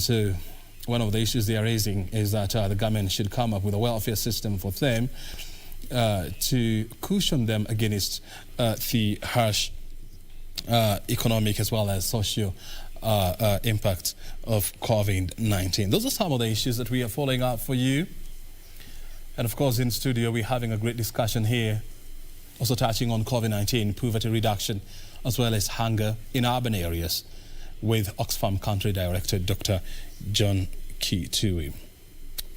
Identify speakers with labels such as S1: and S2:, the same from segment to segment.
S1: So one of the issues they are raising is that the government should come up with a welfare system for them to cushion them against the harsh economic as well as social impact of COVID-19. Those are some of the issues that we are following up for you. And of course, in studio, we're having a great discussion here, also touching on COVID-19, poverty reduction, as well as hunger in urban areas, with Oxfam Country Director, Dr. John Kitui.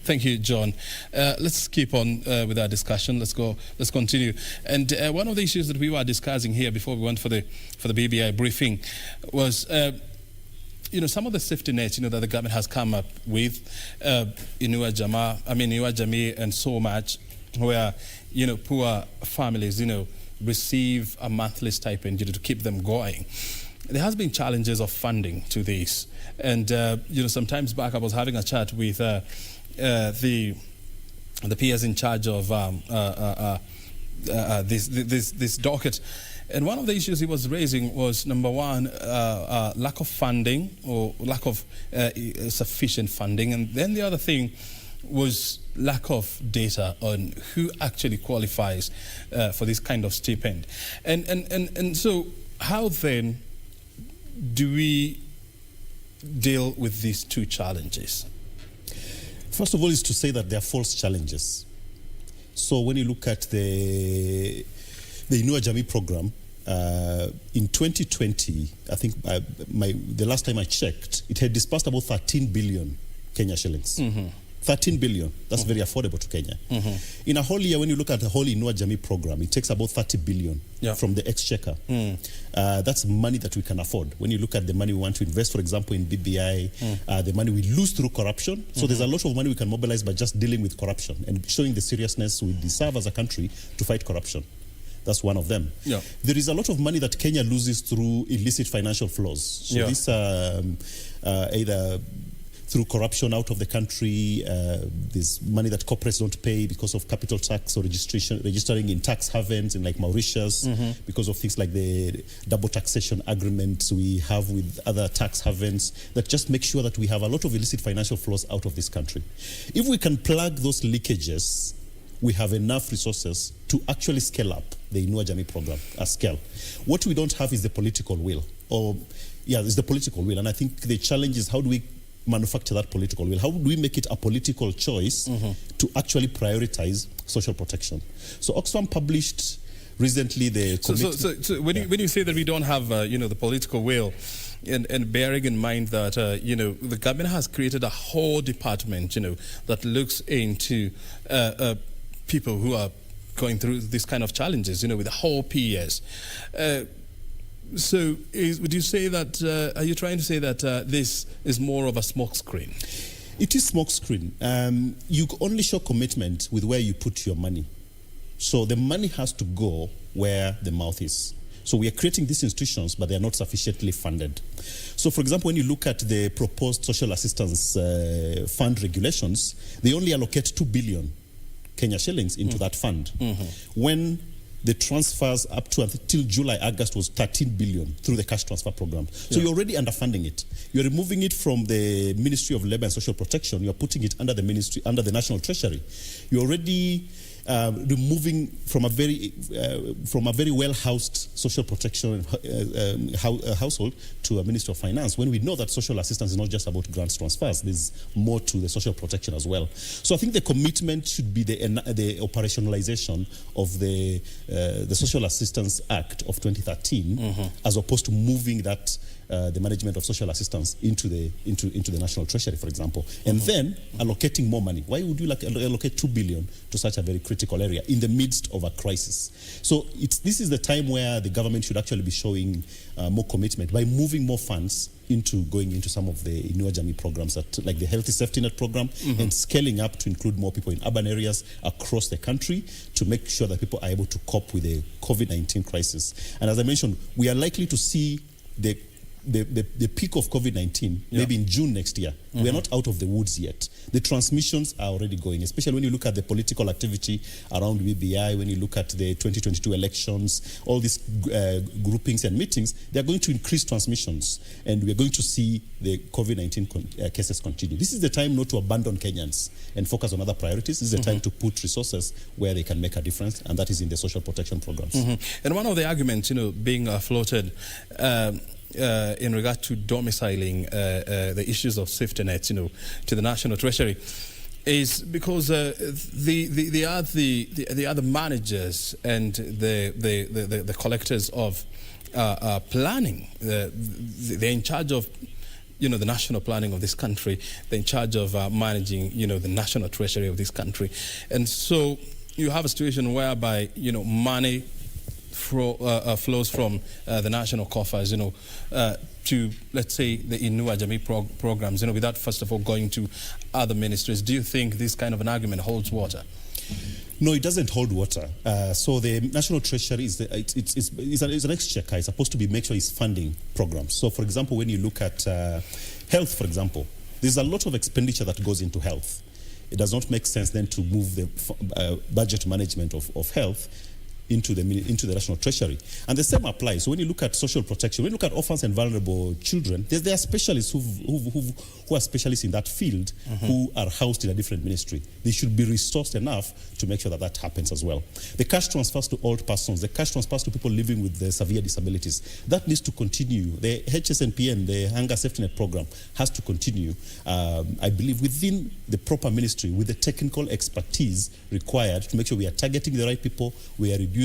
S1: Thank you, John. Let's keep on with our discussion. Let's continue. And one of the issues that we were discussing here before we went for the BBI briefing was, some of the safety nets, that the government has come up with, Inua Jamii and so much, where, poor families, receive a monthly stipend, to keep them going. There has been challenges of funding to this. And, sometimes back I was having a chat with the peers in charge of this docket. And one of the issues he was raising was, number one, lack of funding or lack of sufficient funding. And then the other thing was lack of data on who actually qualifies for this kind of stipend. And so how then do we deal with these two challenges?
S2: First of all, is to say that they are false challenges. So when you look at the Inua Jamii program, in 2020, I think the last time I checked, it had disbursed about 13 billion Kenya shillings. 13 billion. That's very affordable to Kenya. In a whole year, when you look at the whole Inua Jamii program, it takes about 30 billion from the exchequer. That's money that we can afford. When you look at the money we want to invest, for example, in BBI, the money we lose through corruption. So there's a lot of money we can mobilize by just dealing with corruption and showing the seriousness we deserve as a country to fight corruption. That's one of them. There is a lot of money that Kenya loses through illicit financial flows. So this either through corruption out of the country, there's money that corporates don't pay because of capital tax or registering in tax havens in like Mauritius, because of things like the double taxation agreements we have with other tax havens that just make sure that we have a lot of illicit financial flows out of this country. If we can plug those leakages, we have enough resources to actually scale up the Inua Jamii program at scale. What we don't have is the political will. It's the political will. And I think the challenge is, how do we manufacture that political will? How do we make it a political choice to actually prioritize social protection? So Oxfam published recently the commitment.
S1: So when you say that we don't have, the political will, and bearing in mind that, the government has created a whole department, that looks into people who are going through this kind of challenges, with the whole PES. So would you say that, are you trying to say that this is more of a smokescreen?
S2: It is smokescreen. You only show commitment with where you put your money. So the money has to go where the mouth is. So we are creating these institutions, but they are not sufficiently funded. So, for example, when you look at the proposed social assistance fund regulations, they only allocate 2 billion Kenya shillings into that fund. When the transfers up to until July, August was 13 billion through the cash transfer program. So you're already underfunding it. You're removing it from the Ministry of Labour and Social Protection. You're putting it under the ministry, under the National Treasury. You're already removing from a very well-housed social protection household to a Ministry of Finance, when we know that social assistance is not just about grants transfers. There's more to the social protection as well. So I think the commitment should be the operationalization of the Social Assistance Act of 2013, as opposed to moving that the management of social assistance into the National Treasury, for example, and then allocating more money. Why would you allocate 2 billion to such a very critical area in the midst of a crisis? So this is the time where the government should actually be showing more commitment by moving more funds going into some of the Inua Jamii programs, like the Healthy Safety Net program, and scaling up to include more people in urban areas across the country to make sure that people are able to cope with the COVID-19 crisis. And as I mentioned, we are likely to see the the peak of COVID-19, maybe in June next year. We are not out of the woods yet. The transmissions are already going, especially when you look at the political activity around BBI, when you look at the 2022 elections, all these groupings and meetings, they are going to increase transmissions, and we are going to see the COVID-19 cases continue. This is the time not to abandon Kenyans and focus on other priorities. This is the time to put resources where they can make a difference, and that is in the social protection programs.
S1: And one of the arguments, being floated in regard to domiciling the issues of safety nets, to the National Treasury, is because they are the managers and the collectors of planning. They're in charge of the national planning of this country. They're in charge of managing the National Treasury of this country, and so you have a situation whereby money flows from the national coffers, to, let's say, the Inua Jamii programs, without first of all going to other ministries. Do you think this kind of an argument holds water?
S2: No, it doesn't hold water. So the National Treasury is an exchequer. It's supposed to make sure it's funding programs. So, for example, when you look at health, for example, there's a lot of expenditure that goes into health. It does not make sense then to move the budget management of health into the National Treasury. And the same applies. So when you look at social protection, when you look at orphans and vulnerable children, there are specialists who are specialists in that field who are housed in a different ministry. They should be resourced enough to make sure that that happens as well. The cash transfers to old persons, the cash transfers to people living with severe disabilities, that needs to continue. The HSNPN, the Hunger Safety Net Program, has to continue, I believe, within the proper ministry, with the technical expertise required to make sure we are targeting the right people, we are reducing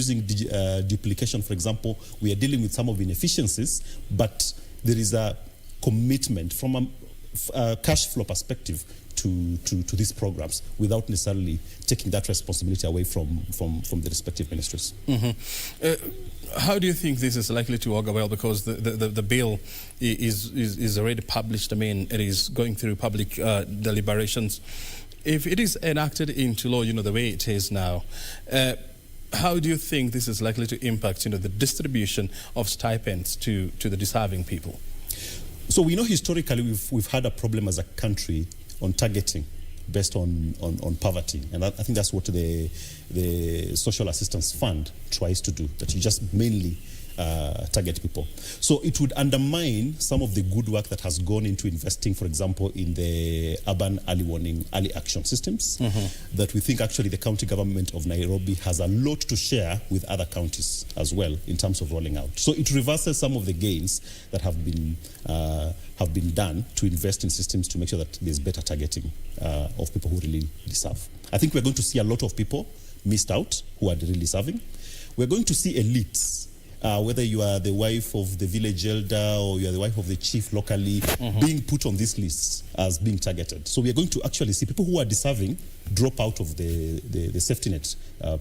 S2: duplication, for example. We are dealing with some of the inefficiencies, but there is a commitment from a cash flow perspective to these programs without necessarily taking that responsibility away from the respective ministries.
S1: How do you think this is likely to augur well? Because the bill is already published. I mean, it is going through public deliberations. If it is enacted into law, the way it is now, how do you think this is likely to impact, the distribution of stipends to the deserving people?
S2: So we know historically we've had a problem as a country on targeting based on poverty, and I think that's what the Social Assistance Fund tries to do. That you just mainly target people. So it would undermine some of the good work that has gone into investing, for example, in the urban early warning, early action systems, that we think actually the county government of Nairobi has a lot to share with other counties as well in terms of rolling out. So it reverses some of the gains that have been done to invest in systems to make sure that there's better targeting of people who really deserve. I think we're going to see a lot of people missed out who are really deserving. We're going to see elites, whether you are the wife of the village elder or you are the wife of the chief locally, being put on these lists as being targeted. So we are going to actually see people who are deserving drop out of the safety net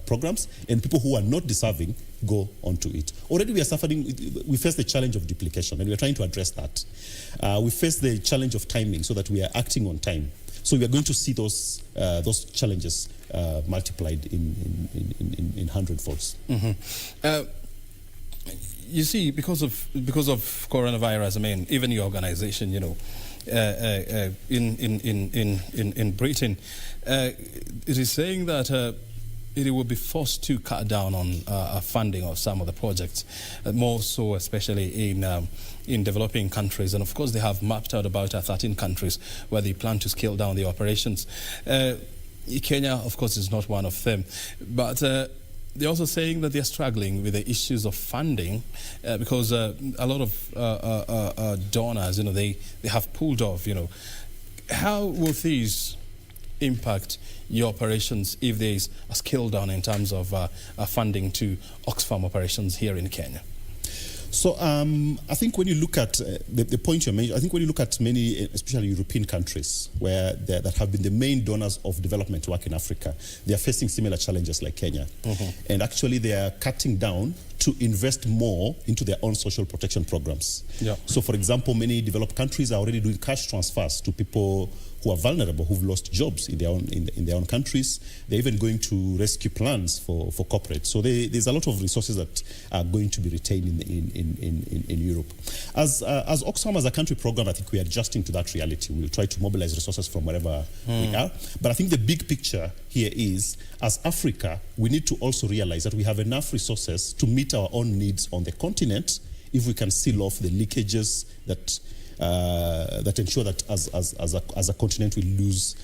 S2: programs, and people who are not deserving go onto it. Already we are suffering, we face the challenge of duplication, and we are trying to address that. We face the challenge of timing so that we are acting on time. So we are going to see those challenges multiplied in hundredfolds.
S1: You see, because of coronavirus, I mean, even your organization, in Britain, it is saying that it will be forced to cut down on funding of some of the projects, more so especially in developing countries. And of course, they have mapped out about 13 countries where they plan to scale down the operations. Kenya, of course, is not one of them, but they're also saying that they're struggling with the issues of funding because a lot of donors, they have pulled off. How will these impact your operations if there is a scale down in terms of funding to Oxfam operations here in Kenya?
S2: So I think when you look at the point you mentioned, I think when you look at many, especially European countries, that have been the main donors of development work in Africa, they are facing similar challenges like Kenya. And actually they are cutting down to invest more into their own social protection programs. So for example, many developed countries are already doing cash transfers to people who are vulnerable, who've lost jobs in their own countries. They're even going to rescue plans for corporate. So there's a lot of resources that are going to be retained in Europe. As Oxfam, as a country program, I think we are adjusting to that reality. We'll try to mobilize resources from wherever we are. But I think the big picture here is, as Africa, we need to also realize that we have enough resources to meet our own needs on the continent if we can seal off the leakages that ensure that as a continent we lose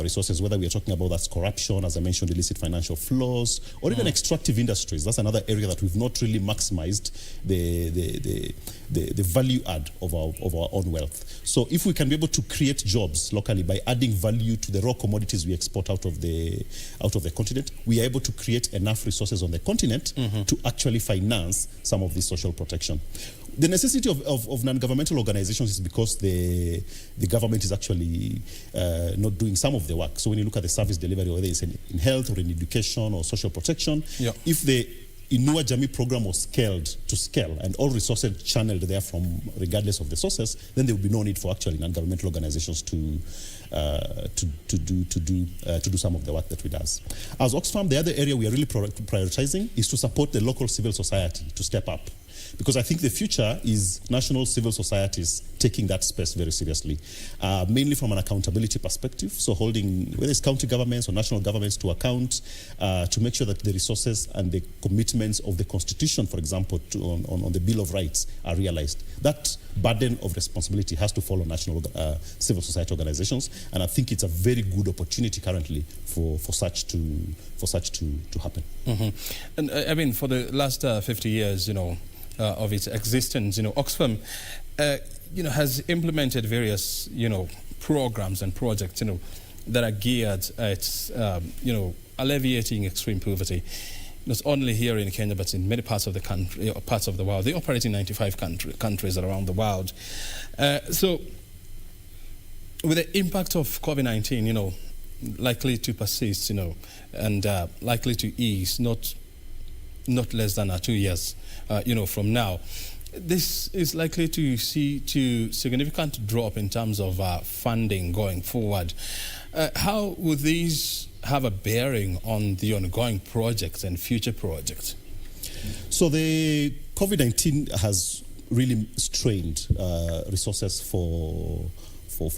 S2: resources, whether we are talking about that's corruption, as I mentioned, illicit financial flows, or even extractive industries. That's another area that we've not really maximized the value add of our own wealth. So if we can be able to create jobs locally by adding value to the raw commodities we export out of the continent, we are able to create enough resources on the continent to actually finance some of this social protection. The necessity of non-governmental organizations is because the government is actually not doing some of the work. So when you look at the service delivery, whether it's in health or in education or social protection, if the Inua Jamii program was scaled to scale and all resources channeled there from regardless of the sources, then there would be no need for actually non-governmental organizations to do some of the work that we does. As Oxfam, the other area we are really prioritizing is to support the local civil society to step up. Because I think the future is national civil societies taking that space very seriously, mainly from an accountability perspective. So holding, whether it's county governments or national governments to account, to make sure that the resources and the commitments of the Constitution, for example, on the Bill of Rights are realized. That burden of responsibility has to fall on national civil society organizations, and I think it's a very good opportunity currently for such to happen.
S1: And I mean, for the last 50 years, of its existence, Oxfam, has implemented various, programs and projects, that are geared at, alleviating extreme poverty, not only here in Kenya, but in many parts of the country, parts of the world. They operate in 95 countries around the world. So, with the impact of COVID-19, likely to persist, and likely to ease, not less than 2 years, from now, this is likely to see significant drop in terms of funding going forward. How would these have a bearing on the ongoing projects and future projects?
S2: So the COVID-19 has really strained resources for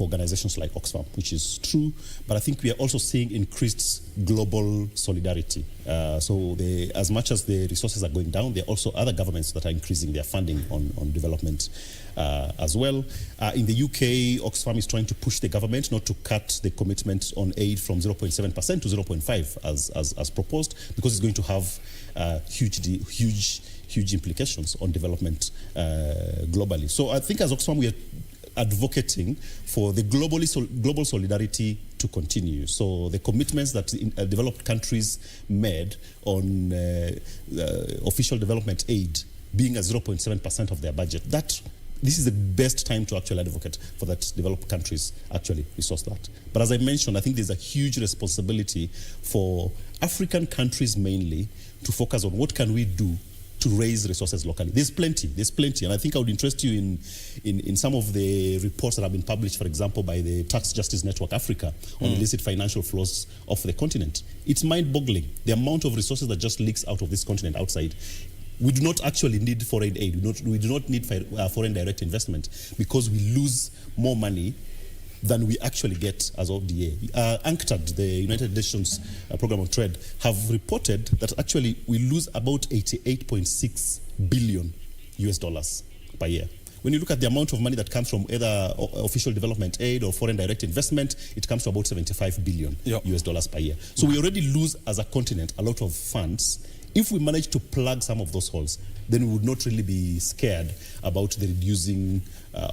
S2: organizations like Oxfam, which is true, but I think we are also seeing increased global solidarity. So as much as the resources are going down, there are also other governments that are increasing their funding on development as well. In the UK, Oxfam is trying to push the government not to cut the commitment on aid from 0.7% to 0.5% as proposed, because it's going to have huge implications on development globally. So I think as Oxfam, we are advocating for the global solidarity to continue. So the commitments that developed countries made on official development aid being at 0.7% of their budget, this is the best time to actually advocate for that developed countries actually resource that. But as I mentioned, I think there's a huge responsibility for African countries mainly to focus on what can we do to raise resources locally. There's plenty, and I think I would interest you in some of the reports that have been published, for example, by the Tax Justice Network Africa on illicit financial flows of the continent. It's mind-boggling, the amount of resources that just leaks out of this continent outside. We do not actually need foreign aid. We do not need foreign direct investment, because we lose more money than we actually get as ODA. UNCTAD, the United Nations Program on Trade, have reported that actually we lose about 88.6 billion US dollars per year. When you look at the amount of money that comes from either official development aid or foreign direct investment, it comes to about 75 billion US dollars per year. So we already lose as a continent a lot of funds. If we manage to plug some of those holes, then we would not really be scared about the reducing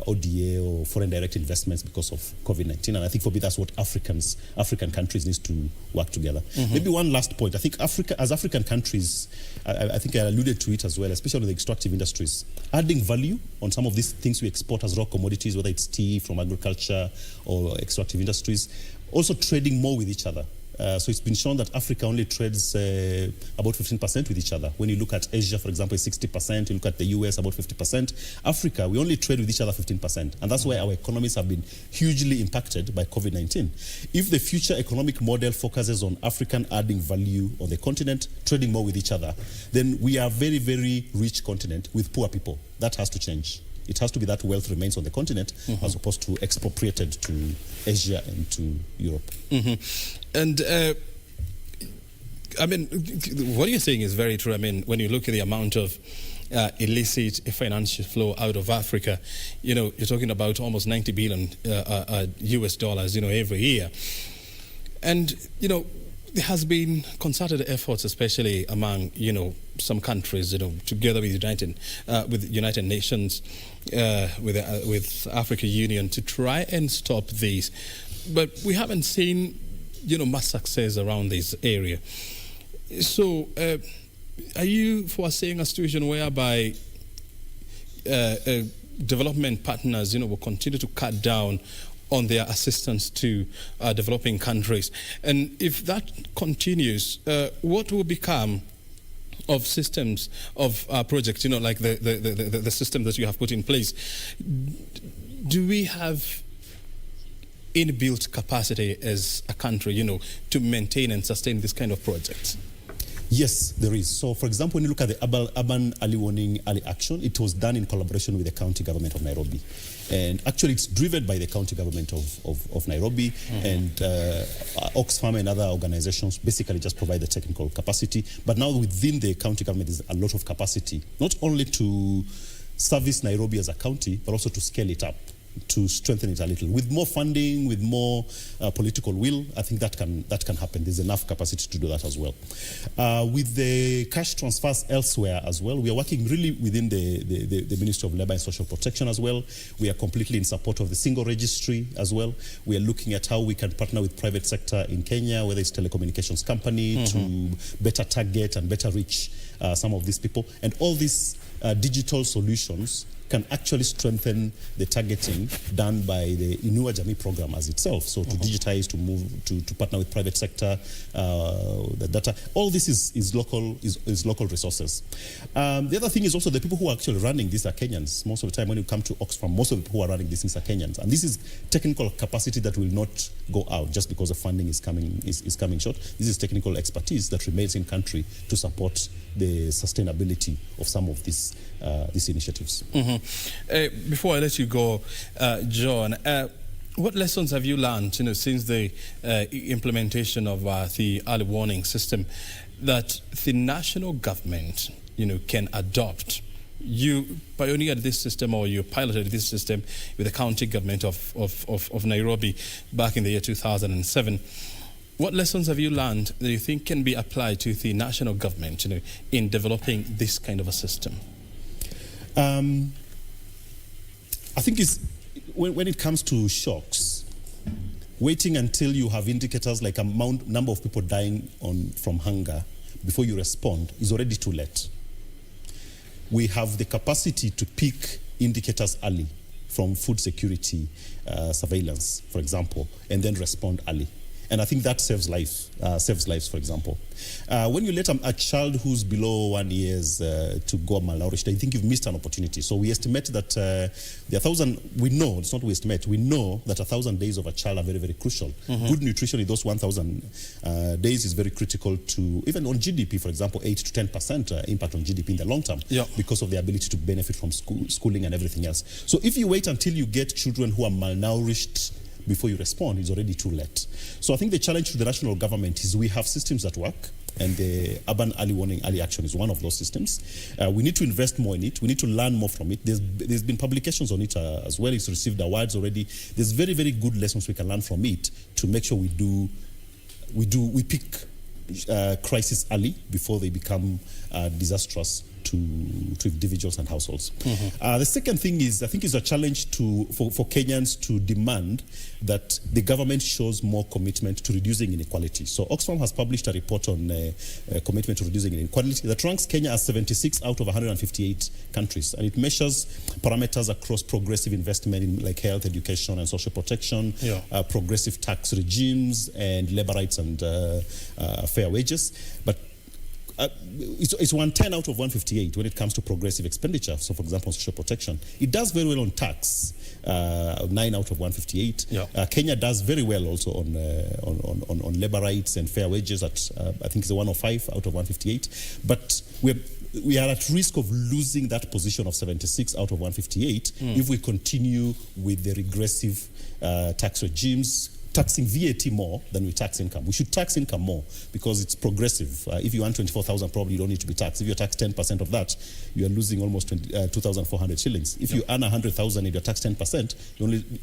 S2: ODA or foreign direct investments because of COVID-19. And I think for me, that's what African countries need to work together. Maybe one last point. I think as African countries, I think I alluded to it as well, especially the extractive industries, adding value on some of these things we export as raw commodities, whether it's tea from agriculture or extractive industries, also trading more with each other. So it's been shown that Africa only trades about 15% with each other. When you look at Asia, for example, it's 60%. You look at the US, about 50%. Africa, we only trade with each other 15%. And that's why our economies have been hugely impacted by COVID-19. If the future economic model focuses on African adding value on the continent, trading more with each other, then we are a very, very rich continent with poor people. That has to change. It has to be that wealth remains on the continent as opposed to expropriated to Asia and to Europe.
S1: And I mean, what you're saying is very true. I mean, when you look at the amount of illicit financial flow out of Africa, you know, you're talking about almost 90 billion US dollars, you know, every year. And, you know, there has been concerted efforts, especially among, you know, some countries, you know, together with United Nations, with African Union to try and stop this. But we haven't seen, you know, much success around this area. So, are you foreseeing a situation whereby development partners, you know, will continue to cut down on their assistance to developing countries? And if that continues, what will become of systems, of projects, you know, like the system that you have put in place? Do we have inbuilt capacity as a country, you know, to maintain and sustain this kind of projects?
S2: Yes, there is. So, for example, when you look at the Urban Early Warning, Early Action, it was done in collaboration with the county government of Nairobi. And actually, it's driven by the county government of Nairobi. And Oxfam and other organizations basically just provide the technical capacity. But now within the county government, there's a lot of capacity, not only to service Nairobi as a county, but also to scale it up, to strengthen it a little. With more funding, with more political will, I think that can happen. There's enough capacity to do that as well. With the cash transfers elsewhere as well, we are working really within the Ministry of Labour and Social Protection as well. We are completely in support of the single registry as well. We are looking at how we can partner with private sector in Kenya, whether it's telecommunications company, to better target and better reach some of these people. And all these digital solutions can actually strengthen the targeting done by the Inua Jamii program as itself. So to digitize, to move, to partner with private sector, the data. All this is local resources. The other thing is also the people who are actually running these are Kenyans. Most of the time when you come to Oxfam, most of the people who are running these things are Kenyans. And this is technical capacity that will not go out just because the funding is coming short. This is technical expertise that remains in country to support the sustainability of some of these initiatives.
S1: Before I let you go, John, what lessons have you learned, you know, since the implementation of the early warning system that the national government, you know, can adopt? You pioneered this system, or you piloted this system with the county government of Nairobi back in the year 2007. What lessons have you learned that you think can be applied to the national government, you know, in developing this kind of a system?
S2: I think it's when it comes to shocks, waiting until you have indicators like number of people dying from hunger before you respond is already too late. We have the capacity to pick indicators early from food security surveillance, for example, and then respond early. And I think that saves lives, for example. When you let a child who's below 1 year to go malnourished, I think you've missed an opportunity. So we estimate that the 1,000, we know, it's not we estimate, we know that 1,000 days of a child are very, very crucial. Good nutrition in those 1,000 days is very critical to, even on GDP, for example, 8 to 10% impact on GDP in the long term because of the ability to benefit from schooling and everything else. So if you wait until you get children who are malnourished before you respond, it's already too late. So I think the challenge to the national government is we have systems that work, and the Urban Early Warning, Early Action is one of those systems. We need to invest more in it. We need to learn more from it. There's been publications on it as well. It's received awards already. There's very, very good lessons we can learn from it to make sure we pick crisis early before they become disastrous to individuals and households. The second thing is, I think, is a challenge for Kenyans to demand that the government shows more commitment to reducing inequality. So Oxfam has published a report on commitment to reducing inequality that ranks Kenya as 76 out of 158 countries, and it measures parameters across progressive investment in like health, education, and social protection, progressive tax regimes, and labor rights and fair wages. But it's 110 out of 158 when it comes to progressive expenditure. So, for example, social protection. It does very well on tax, 9 out of 158. Kenya does very well also on labor rights and fair wages at, I think it's a 105 out of 158. But we are at risk of losing that position of 76 out of 158 if we continue with the regressive tax regimes, taxing VAT more than we tax income. We should tax income more because it's progressive. If you earn 24,000, probably you don't need to be taxed. If you tax 10% of that, you are losing almost 2,400 shillings. If you earn 100,000 and you tax 10%,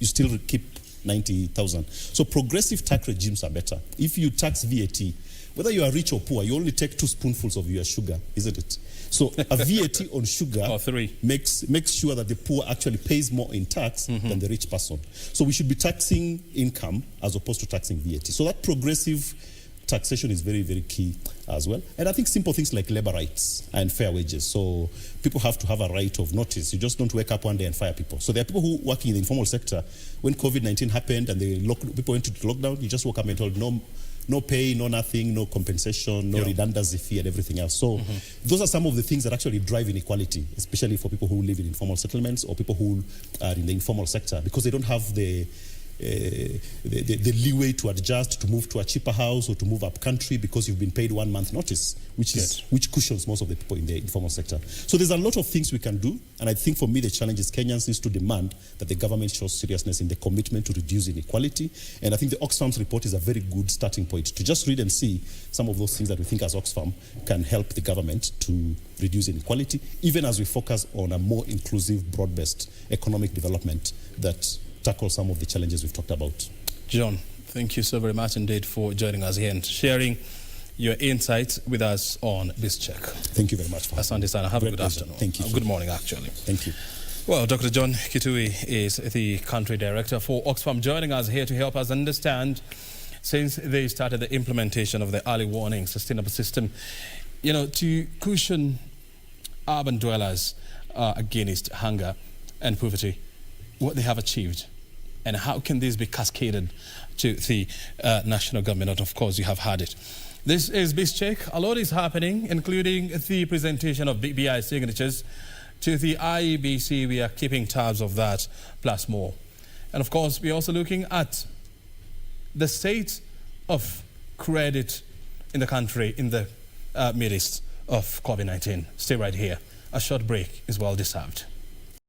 S2: you still keep 90,000. So progressive tax regimes are better. If you tax VAT, whether you are rich or poor, you only take 2 spoonfuls of your sugar, isn't it? So a VAT on sugar makes sure that the poor actually pays more in tax than the rich person. So we should be taxing income as opposed to taxing VAT. So that progressive taxation is very, very key as well. And I think simple things like labor rights and fair wages. So people have to have a right of notice. You just don't wake up one day and fire people. So there are people who work in the informal sector. When COVID-19 happened and people went into lockdown, you just woke up and told no pay, no nothing, no compensation, no redundancy fee and everything else. So those are some of the things that actually drive inequality, especially for people who live in informal settlements or people who are in the informal sector, because they don't have the leeway to adjust, to move to a cheaper house or to move up country because you've been paid 1 month notice, which cushions most of the people in the informal sector. So there's a lot of things we can do, and I think for me the challenge is Kenyans needs to demand that the government shows seriousness in the commitment to reduce inequality, and I think the Oxfam's report is a very good starting point to just read and see some of those things that we think as Oxfam can help the government to reduce inequality, even as we focus on a more inclusive, broad-based economic development that tackle some of the challenges we've talked about.
S1: John, thank you so very much indeed for joining us here and sharing your insights with us on this check.
S2: Thank you very much.
S1: Asante sana. Have a good afternoon.
S2: Thank you.
S1: Good morning, actually.
S2: Thank you.
S1: Well, Dr. John Kitui is the country director for Oxfam, joining us here to help us understand, since they started the implementation of the early warning sustainable system, to cushion urban dwellers against hunger and poverty, what they have achieved, and how can this be cascaded to the national government? And of course, you have had it. This is Biz Check. A lot is happening, including the presentation of BBI signatures to the IEBC. We are keeping tabs of that, plus more. And of course, we're also looking at the state of credit in the country in the midst of COVID-19. Stay right here. A short break is well deserved.